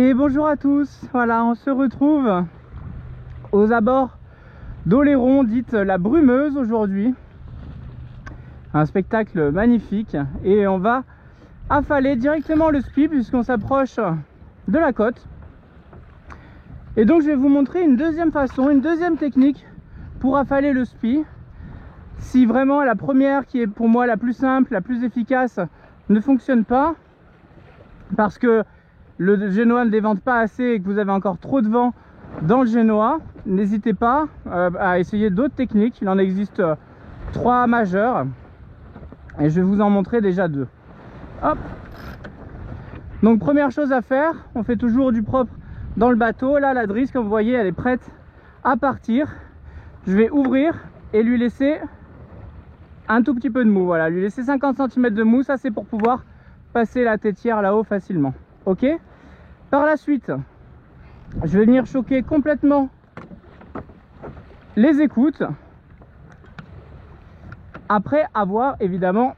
Et bonjour à tous, voilà, on se retrouve aux abords d'Oléron, dite la Brumeuse aujourd'hui. Un spectacle magnifique et on va affaler directement le spi puisqu'on s'approche de la côte. Et donc je vais vous montrer une deuxième façon, une deuxième technique pour affaler le spi. Si vraiment la première, qui est pour moi la plus simple, la plus efficace, ne fonctionne pas, parce que le génois ne dévente pas assez et que vous avez encore trop de vent dans le génois, n'hésitez pas à essayer d'autres techniques. Il en existe 3 majeures et je vais vous en montrer déjà 2. Hop. Donc première chose à faire, on fait toujours du propre dans le bateau. Là la drisse, comme vous voyez, elle est prête à partir. Je vais ouvrir et lui laisser un tout petit peu de mou, voilà, lui laisser 50 cm de mou. Ça c'est pour pouvoir passer la tétière là-haut facilement. Ok. Par la suite, je vais venir choquer complètement les écoutes après avoir évidemment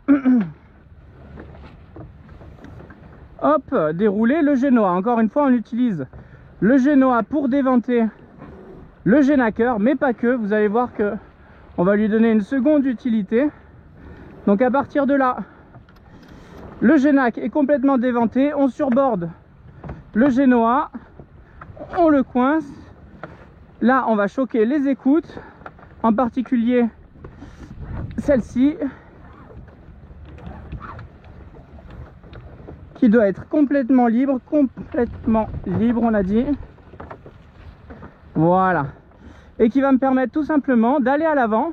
hop, déroulé le génois. Encore une fois, on utilise le génois pour déventer le génaqueur, mais pas que. Vous allez voir que on va lui donner une seconde utilité. Donc à partir de là, le génac est complètement déventé, on surborde le génois, on le coince. Là on va choquer les écoutes, en particulier celle-ci qui doit être complètement libre on a dit, voilà, et qui va me permettre tout simplement d'aller à l'avant,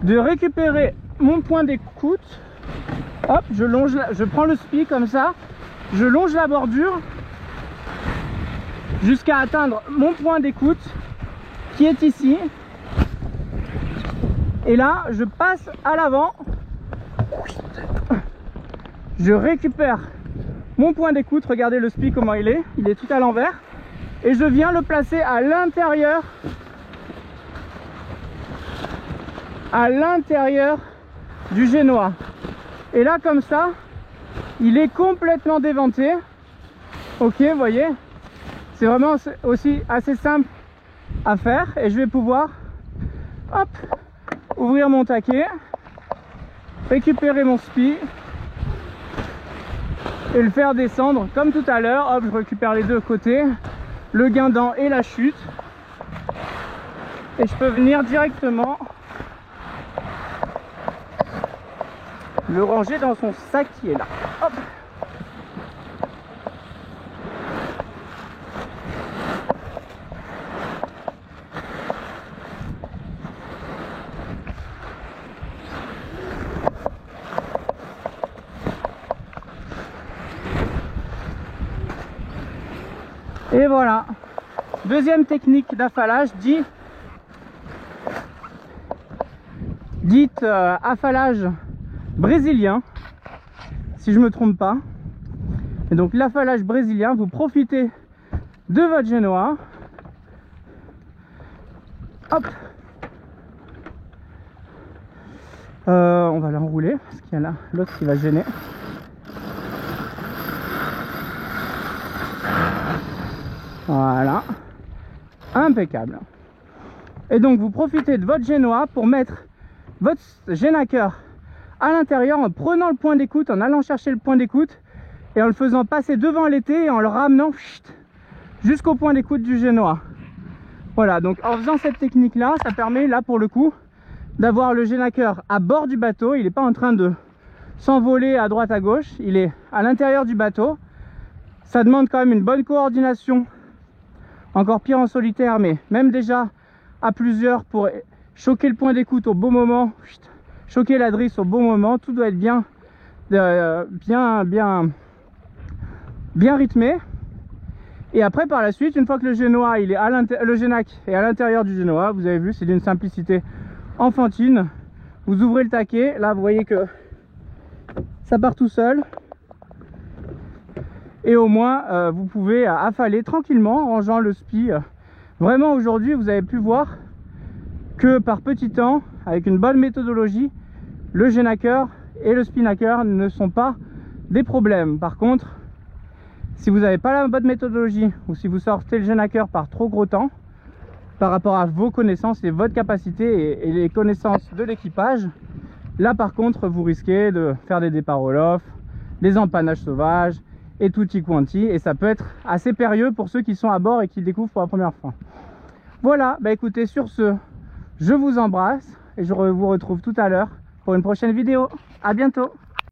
de récupérer mon point d'écoute. Hop, je prends le spi comme ça, je longe la bordure jusqu'à atteindre mon point d'écoute qui est ici. Et là, je passe à l'avant, je récupère mon point d'écoute. Regardez le spi comment il est tout à l'envers. Et je viens le placer à l'intérieur du génois. Et là comme ça, il est complètement déventé. Ok, vous voyez, c'est vraiment aussi assez simple à faire. Et je vais pouvoir hop, ouvrir mon taquet, récupérer mon spi et le faire descendre comme tout à l'heure. Hop, je récupère les deux côtés, le guindant et la chute, et je peux venir directement le ranger dans son sac qui est là. Hop. Et voilà, deuxième technique d'affalage, dite affalage brésilien, si je me trompe pas. Et donc l'affalage brésilien, vous profitez de votre génois, hop, on va l'enrouler parce qu'il y a là l'autre qui va gêner. Voilà, impeccable. Et donc vous profitez de votre génois pour mettre votre génaqueur à l'intérieur en prenant le point d'écoute, en allant chercher le point d'écoute et en le faisant passer devant l'été et en le ramenant jusqu'au point d'écoute du génois. Voilà, donc en faisant cette technique là, ça permet là pour le coup d'avoir le génaqueur à bord du bateau. Il n'est pas en train de s'envoler à droite à gauche, il est à l'intérieur du bateau. Ça demande quand même une bonne coordination, encore pire en solitaire, mais même déjà à plusieurs pour choquer le point d'écoute au bon moment, choquer la drisse au bon moment. Tout doit être bien rythmé. Et après par la suite, une fois que le génois le génac est à l'intérieur du génois, vous avez vu, c'est d'une simplicité enfantine. Vous ouvrez le taquet, là vous voyez que ça part tout seul. Et au moins vous pouvez affaler tranquillement en rangeant le spi. Vraiment aujourd'hui vous avez pu voir que par petit temps, avec une bonne méthodologie, le génaqueur et le spinnaker ne sont pas des problèmes. Par contre, Si vous n'avez pas la bonne méthodologie ou si vous sortez le jeune hacker par trop gros temps par rapport à vos connaissances et votre capacité et les connaissances de l'équipage, là par contre vous risquez de faire des départs au loft, des empannages sauvages et tutti quanti, et ça peut être assez périlleux pour ceux qui sont à bord et qui découvrent pour la première fois. Voilà, bah écoutez, sur ce, je vous embrasse et je vous retrouve tout à l'heure pour une prochaine vidéo. À bientôt.